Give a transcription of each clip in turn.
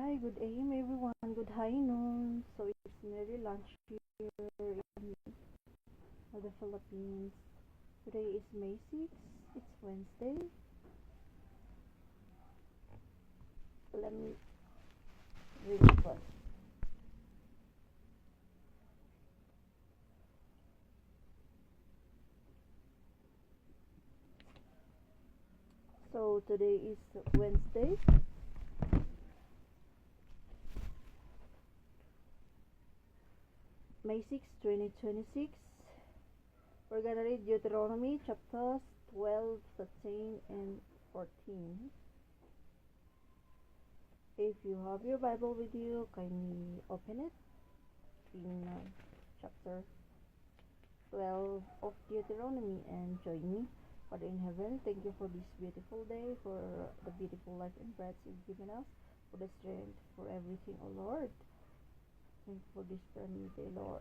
Hi, good AM everyone. Good high noon. So it's nearly lunch here in the Philippines. Today is May 6th. It's Wednesday. Let me read it first. So today is Wednesday. May 6th, 2026. We're gonna read Deuteronomy chapters 12, 13, and 14. If you have your Bible with you, kindly open it in chapter 12 of Deuteronomy and join me. Father in heaven, thank you for this beautiful day, for the beautiful life and breath you've given us, for the strength, for everything, O Lord. Thank you for this brand new day, Lord.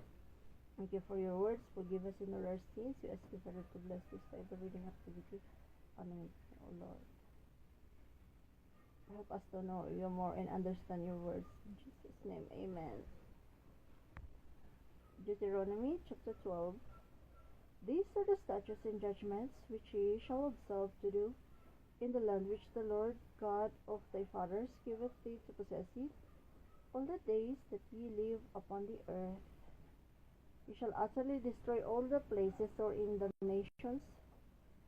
Thank you for your words. Forgive us in all our sins. We ask you, Father, to bless this Bible reading activity. Amen, O Lord. Help us to know you more and understand your words. In Jesus' name, amen. Deuteronomy chapter 12. These are the statutes and judgments which ye shall observe to do in the land which the Lord God of thy fathers giveth thee to possess it, all the days that ye live upon the earth. You shall utterly destroy all the places wherein the nations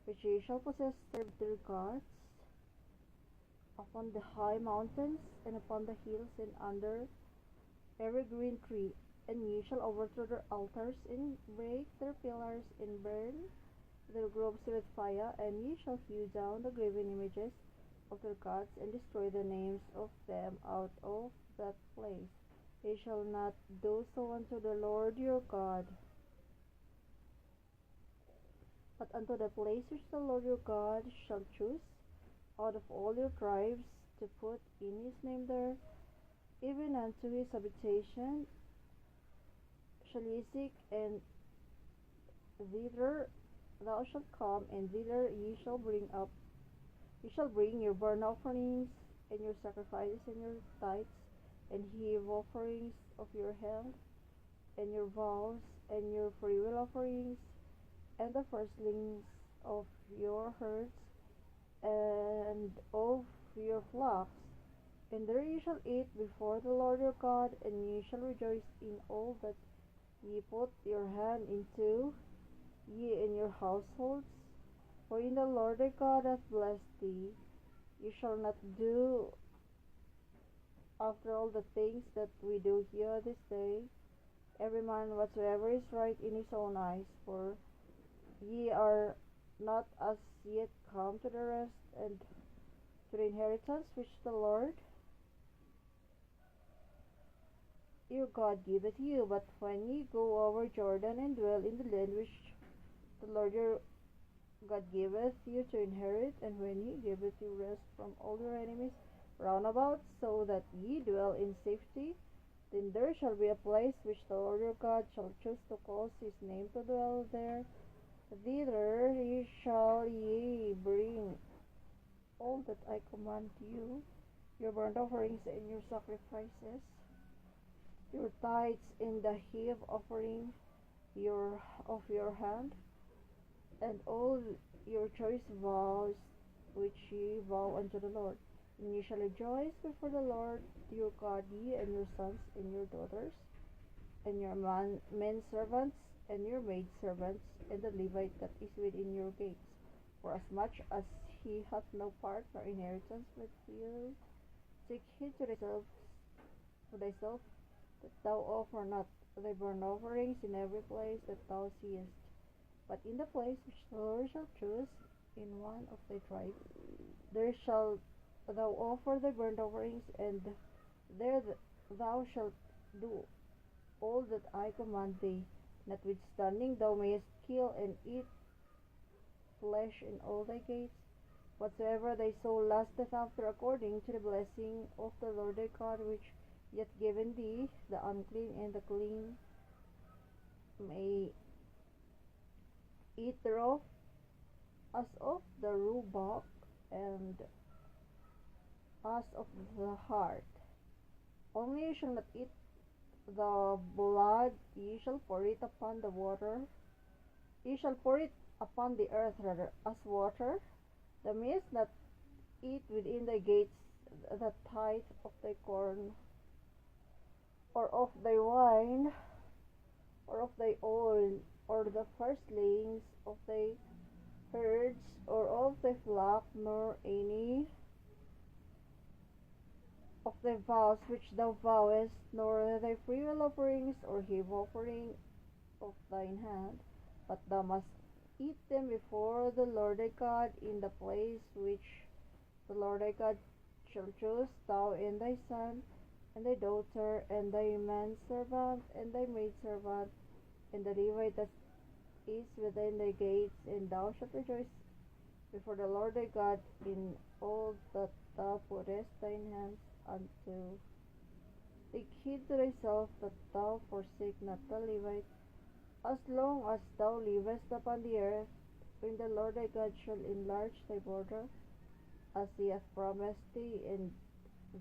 which ye shall possess serve their gods, upon the high mountains, and upon the hills, and under every green tree. And ye shall overthrow their altars, and break their pillars, and burn their groves with fire, and ye shall hew down the graven images of their gods, and destroy the names of them out of that place. Ye shall not do so unto the Lord your God, but unto the place which the Lord your God shall choose out of all your tribes, to put in his name there, even unto his habitation shall ye seek, and thither thou shalt come, and thither ye shall bring your burnt offerings, and your sacrifices, and your tithes, and heave offerings of your hand, and your vows, and your freewill offerings, and the firstlings of your herds, and of your flocks. And there ye shall eat before the Lord your God, and ye shall rejoice in all that ye put your hand into, ye and your households, wherein the Lord thy God hath blessed thee. You shall not do after all the things that we do here this day, every man whatsoever is right in his own eyes, for ye are not as yet come to the rest and to the inheritance which the Lord your God giveth you. But when ye go over Jordan, and dwell in the land which the Lord your God giveth you to inherit, and when he giveth you rest from all your enemies round about, so that ye dwell in safety, then there shall be a place which the Lord your God shall choose to cause his name to dwell there. Thither shall ye bring all that I command you, your burnt offerings and your sacrifices, your tithes and the heave offering of your hand, and all your choice vows which ye vow unto the Lord. And ye shall rejoice before the Lord your God, ye and your sons and your daughters, and your men servants, and your maid servants, and the Levite that is within your gates. For as much as he hath no part nor inheritance with you, take heed to thyself, that thou offer not thy burnt offerings in every place that thou seest, but in the place which the Lord shall choose in one of thy tribes, there shalt thou offer thy burnt offerings, and there thou shalt do all that I command thee. Notwithstanding thou mayest kill and eat flesh in all thy gates. Whatsoever thy soul lusteth after, according to the blessing of the Lord thy God, which he hath given thee, the unclean and the clean may eat thereof, as of the roebuck and as of the hart, Only you shall not eat the blood, ye shall pour it upon the water, ye shall pour it upon the earth rather as water. Thou mayest not eat within thy gates the tithe of thy corn, or of thy wine, or of thy oil, or the firstling of thy herds, or of thy flock, nor any of thy vows which thou vowest, nor thy freewill offerings, or heave offering of thine hand, but thou must eat them before the Lord thy God in the place which the Lord thy God shall choose, thou and thy son, and thy daughter, and thy manservant, and thy maidservant, and the Levite that is within thy gates, and thou shalt rejoice before the Lord thy God in all that thou puttest thine hands unto. Take heed to thyself that thou forsake not the Levite, as long as thou livest upon the earth, when the Lord thy God shall enlarge thy border, as he hath promised thee, and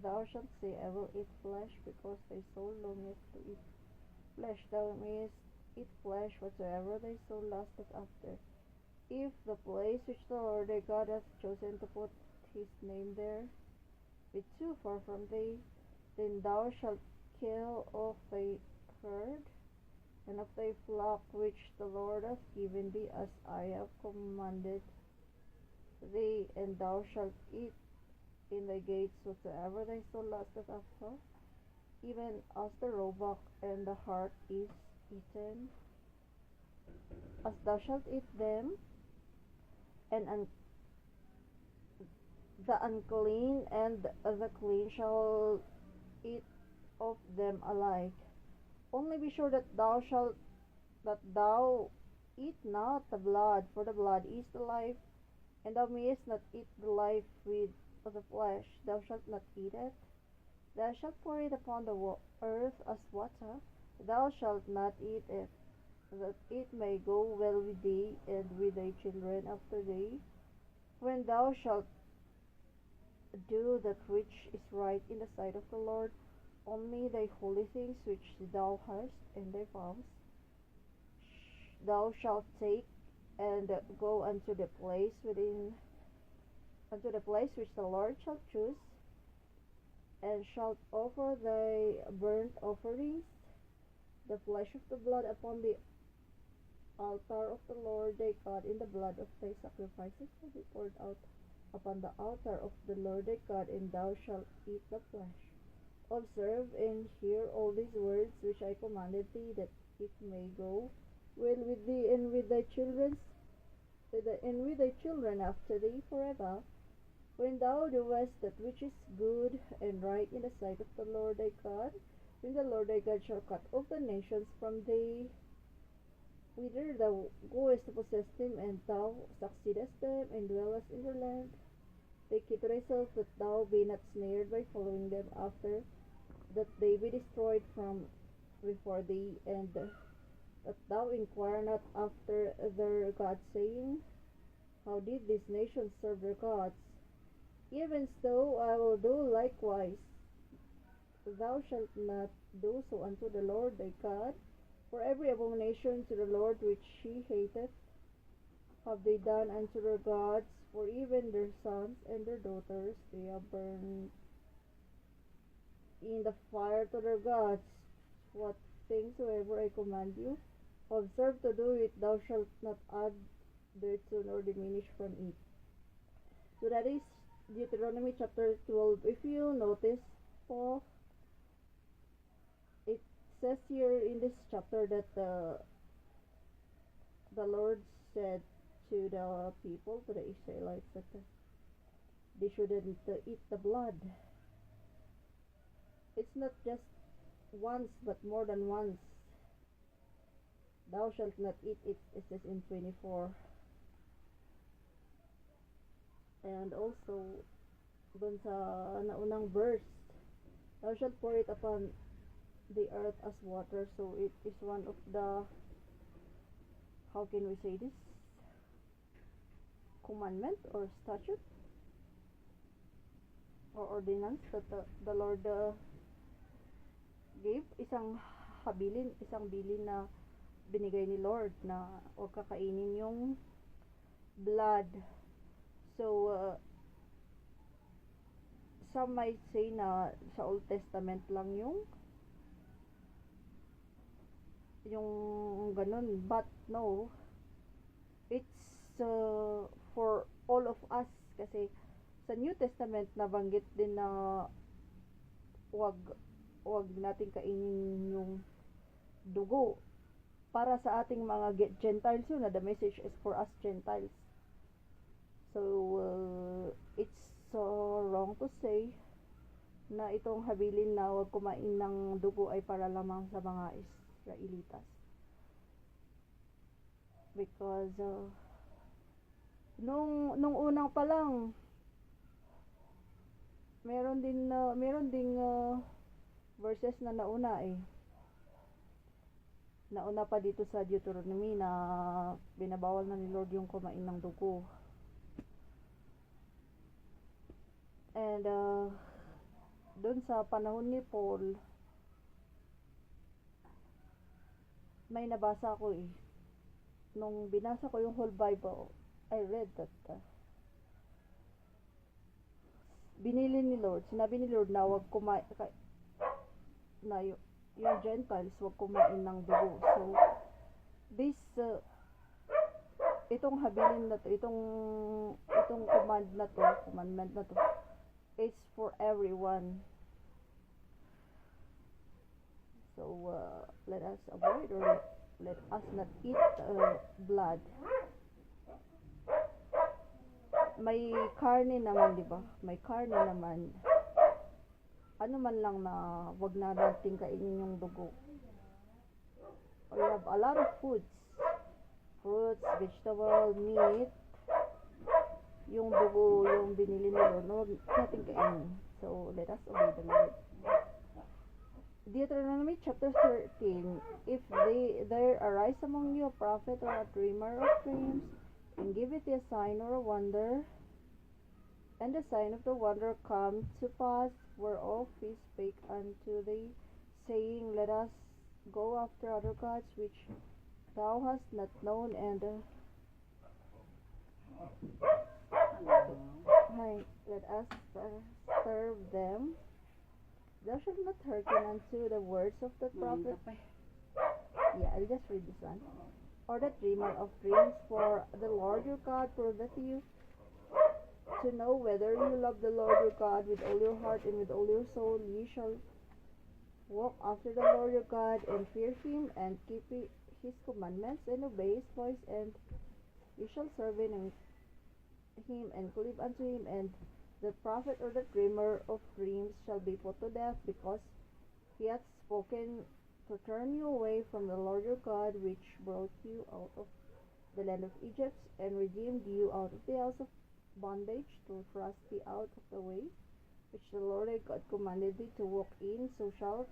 thou shalt say, I will eat flesh, because thy soul longeth to eat flesh. Thou mayest eat flesh whatsoever thy soul lusteth after. If the place which the Lord thy God hath chosen to put his name there be too far from thee, then thou shalt kill of thy herd and of thy flock which the Lord hath given thee, as I have commanded thee, and thou shalt eat in thy gates whatsoever thy soul lusteth after, even as the roebuck and the hart is eaten, as thou shalt eat them, and the unclean and the clean shall eat of them alike. Only be sure that thou eat not the blood, for the blood is the life, and thou mayest not eat the life with the flesh. Thou shalt not eat it. Thou shalt pour it upon the earth as water. Thou shalt not eat it, that it may go well with thee and with thy children after thee, when thou shalt do that which is right in the sight of the Lord. Only thy holy things which thou hast, and thy vows, thou shalt take, and go unto the place which the Lord shall choose, and shalt offer thy burnt offerings, the flesh of the blood upon the altar of the Lord thy God, in the blood of thy sacrifices shall be poured out upon the altar of the Lord thy God, and thou shalt eat the flesh. Observe and hear all these words which I commanded thee, that it may go well with thee and with thy children after thee forever, when thou doest that which is good and right in the sight of the Lord thy God, when the Lord thy God shall cut off the nations from thee, whither thou goest to possess them, and thou succeedest them, and dwellest in their land. Take heed to thyself that thou be not snared by following them after, that they be destroyed from before thee, and that thou inquire not after their gods, saying, how did these nations serve their gods? Even so I will do likewise. Thou shalt not do so unto the Lord thy God, for every abomination to the Lord which he hateth have they done unto their gods, for even their sons and their daughters they have burned in the fire to their gods. What things soever I command you, observe to do it. Thou shalt not add thereto nor diminish from it. So that is Deuteronomy chapter 12. If you notice, Paul, it says here in this chapter that the Lord said to the people, to the Israelites, that they shouldn't eat the blood. It's not just once, but more than once. Thou shalt not eat it, it says in 24. And also, dun sa naunang verse, thou shalt pour it upon the earth as water. So it is one of the, how can we say this, commandment or statute or ordinance that the Lord gave isang bilin na binigay ni Lord na huwag kakainin yung blood. So, some might say na sa Old Testament lang yung ganun, but no, it's for all of us, kasi sa New Testament nabanggit din na wag wag nating kainin yung dugo para sa ating mga Gentiles. Yun na, the message is for us Gentiles. So it's wrong to say na itong habilin na wag kumain ng dugo ay para lamang sa mga Israelitas, because nung unang pa lang meron ding verses na nauna pa dito sa Deuteronomy na binabawal na ni Lord yung kumain ng dugo. And doon sa panahon ni Paul, may nabasa ko nung binasa ko yung whole Bible, I read that sinabi ni Lord na wag kumain na yung Gentiles wag kumain ng dugo. So this itong habilin na to, itong commandment na to is for everyone. So let us avoid, or let us not eat blood. May karne naman, di ba? May karne naman. Ano man lang na wag na natin kainin yung dugo. We have a lot of foods, fruits, vegetable, meat. Yung dugo, yung binili nila, no, wag natin kainin. So let us obey the Lord. Deuteronomy chapter 13. If there arise among you a prophet or a dreamer of dreams, and give it a sign or a wonder, and the sign of the wonder come to pass, whereof he spake unto thee, saying, let us go after other gods which thou hast not known, and let us serve them. Thou shalt not hearken unto the words of the prophet. Yeah, I'll just read this one. Or the dreamer of dreams, for the Lord your God proveth you to know whether you love the Lord your God with all your heart and with all your soul. Ye shall walk after the Lord your God, and fear him, and keep his commandments, and obey his voice, and you shall serve him and cleave unto him. And the prophet or the dreamer of dreams shall be put to death, because he hath spoken to turn you away from the Lord your God, which brought you out of the land of Egypt, and redeemed you out of the house of bondage, to thrust thee out of the way which the Lord thy God commanded thee to walk in. So shalt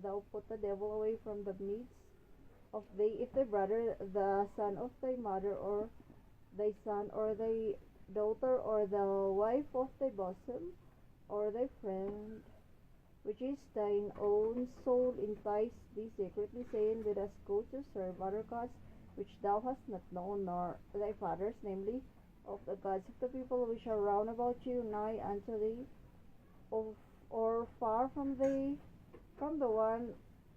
thou put the devil away from the midst of thee. If thy brother, the son of thy mother, or thy son, or thy daughter, or the wife of thy bosom, or thy friend, which is thine own soul, entice thee secretly, saying, let us go to serve other gods, which thou hast not known, nor thy fathers, namely, of the gods of the people which are round about you, nigh unto thee, or far from thee, from the one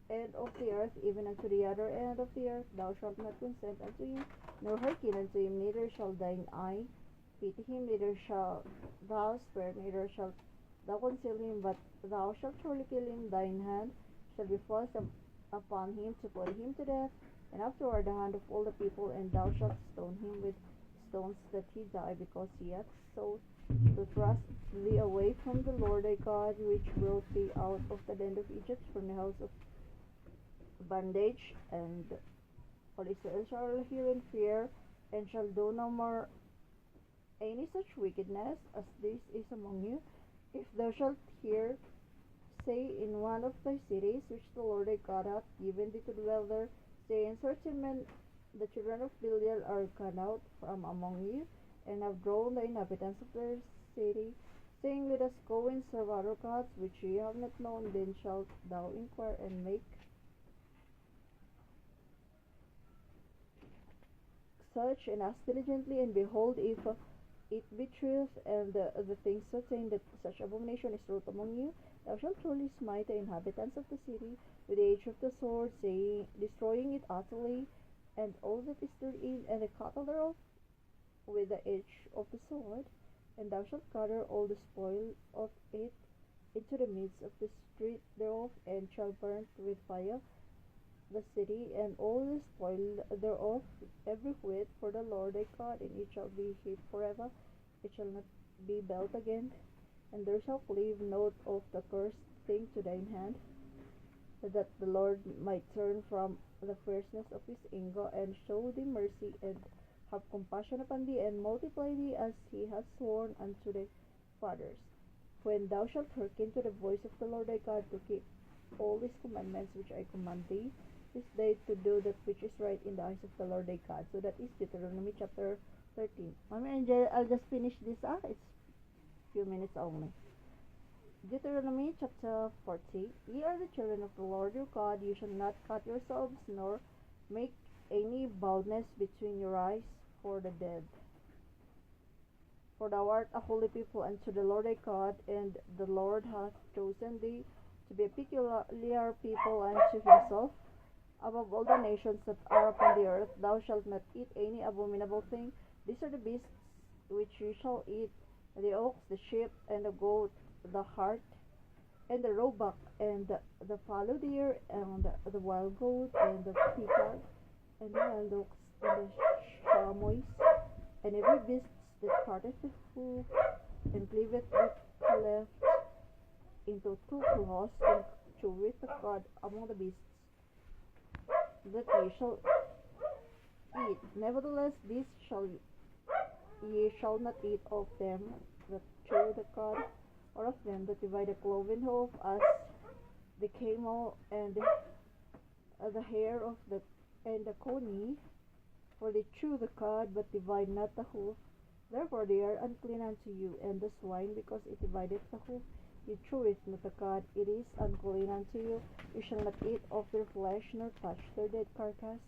end of the earth even unto the other end of the earth. Thou shalt not consent unto him, nor hearken unto him, neither shall thine eye pity him, neither shalt thou spare, neither shalt thou conceal him, but thou shalt surely kill him. Thine hand shall be forced upon him to put him to death, and afterward the hand of all the people, and thou shalt stone him with stones, that he die, because he hath sought to thrust thee away from the Lord thy God, which brought thee out of the land of Egypt, from the house of bondage. And all Israel shall hear and fear, and shall do no more any such wickedness as this is among you. If thou shalt hear say in one of thy cities, which the Lord thy God hath given thee to dwell there, saying, certain men, the children of Belial, are gone out from among you, and have drawn the inhabitants of their city, saying, let us go and serve other gods which ye have not known. Then shalt thou inquire and make search and ask diligently, and behold, if it be truth, and the things certain that such abomination is wrought among you, thou shalt surely smite the inhabitants of the city with the edge of the sword, saying, destroying it utterly, and all that is therein, and the cattle thereof, with the edge of the sword. And thou shalt gather all the spoil of it into the midst of the street thereof, and shall burn with fire the city, and all the spoil thereof, every whit, for the Lord thy God, and it shall be hid forever, it shall not be built again, and there shall leave note of the cursed thing to thine hand, that the Lord might turn from the fierceness of his anger, and show thee mercy, and have compassion upon thee, and multiply thee as he hath sworn unto thy fathers. When thou shalt hearken to the voice of the Lord thy God, to keep all his commandments which I command thee this day, to do that which is right in the eyes of the Lord thy God. So that is Deuteronomy chapter 13. Mommy Angel, I'll just finish this. It's few minutes only. Deuteronomy chapter 40. Ye are the children of the Lord your God. You shall not cut yourselves, nor make any baldness between your eyes for the dead. For thou art a holy people unto the Lord thy God, and the Lord hath chosen thee to be a peculiar people unto himself above all the nations that are upon the earth. Thou shalt not eat any abominable thing. These are the beasts which you shall eat: the ox, the sheep, and the goat, the hart, and the roebuck, and the fallow deer, and the wild goat, and the peacock, and the wild ox, and the chamois, and every beast that parteth the hoof, and cleaveth the cleft into two claws, and cheweth the cud among the beasts that ye shall eat. Nevertheless, these ye shall not eat of them that chew the cud, or of them that divide the cloven hoof, as the camel, and the hare of the and the coney, for they chew the cud, but divide not the hoof. Therefore they are unclean unto you. And the swine, because it divideth the hoof, it cheweth not the cud, it is unclean unto you. You shall not eat of their flesh, nor touch their dead carcass.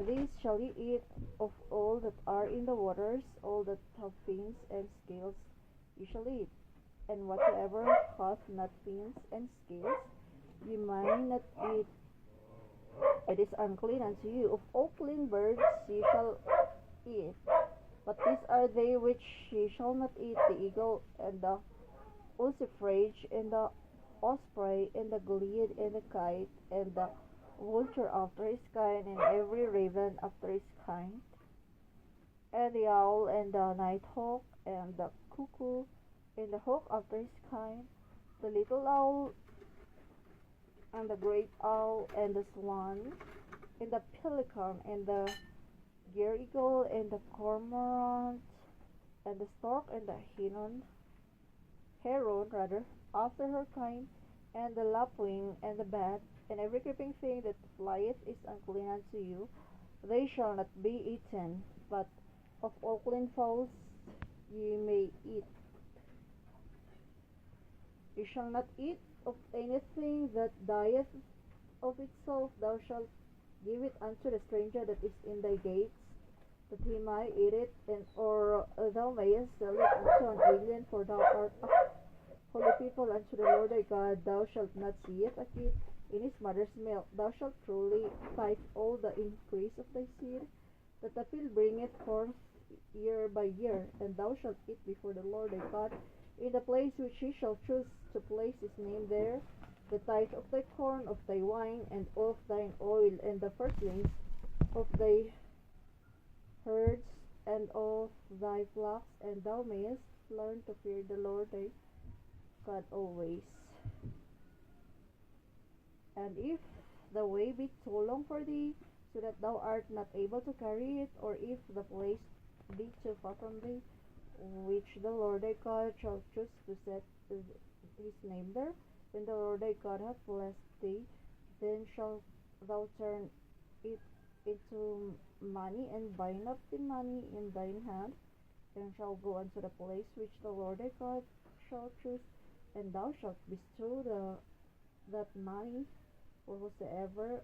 These shall ye eat of all that are in the waters, all that have fins and scales ye shall eat. And whatsoever hath not fins and scales ye may not eat, it is unclean unto you. Of all clean birds ye shall eat, but these are they which ye shall not eat: the eagle, and the ossifrage, and the osprey, and the glede, and the kite, and the vulture after his kind, and every raven after his kind, and the owl, and the nighthawk, and the cuckoo, and the hawk after his kind, the little owl, and the great owl, and the swan, and the pelican, and the gyre-eagle, and the cormorant, and the stork, and the heron after her kind, and the lapwing, and the bat, and every creeping thing that flieth is unclean unto you. They shall not be eaten. But of all clean fowls ye may eat. You shall not eat of anything that dieth of itself. Thou shalt give it unto the stranger that is in thy gates, that he may eat it, or thou mayest sell it unto an alien, for thou art a holy people unto the Lord thy God. Thou shalt not see it a kid in his mother's milk. Thou shalt truly tithe all the increase of thy seed, that the field bringeth forth year by year. And thou shalt eat before the Lord thy God in the place which he shall choose to place his name there, the tithe of thy corn, of thy wine, and of thine oil, and the firstlings of thy herds, and of thy flocks. And thou mayest learn to fear the Lord thy God always. And if the way be too long for thee, so that thou art not able to carry it, or if the place be too far from thee, which the Lord thy God shall choose to set his name there, when the Lord thy God hath blessed thee, then shalt thou turn it into money, and bind up the money in thine hand, and shall go unto the place which the Lord thy God shalt choose, and thou shalt bestow that money for whatsoever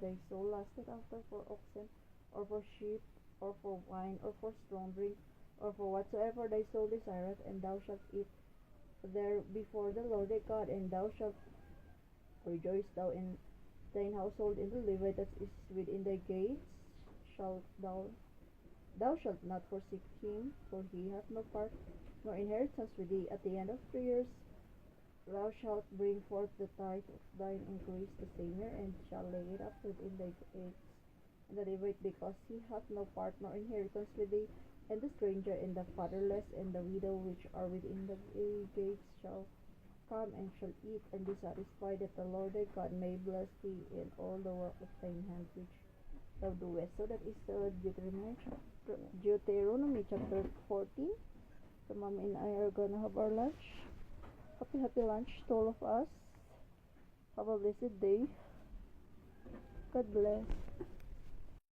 thy soul lusted after, for oxen, or for sheep, or for wine, or for strong drink, or for whatsoever thy soul desireth, and thou shalt eat there before the Lord thy God, and thou shalt rejoice thou in thine household in the Levite that is within thy gates. Shalt thou shalt not forsake him, for he hath no part nor inheritance with thee. At the end of 3 years thou shalt bring forth the tithe of thine increase the same year, and shall lay it up within thy gates. And the Levite, because he hath no part nor inheritance with thee, and the stranger, and the fatherless, and the widow which are within the gates shall come and shall eat and be satisfied, that the Lord thy God may bless thee in all the work of thine hand which thou doest. So that is Deuteronomy chapter 14. So Mommy and I are gonna have our lunch. Happy lunch to all of us. Have a blessed day. God bless.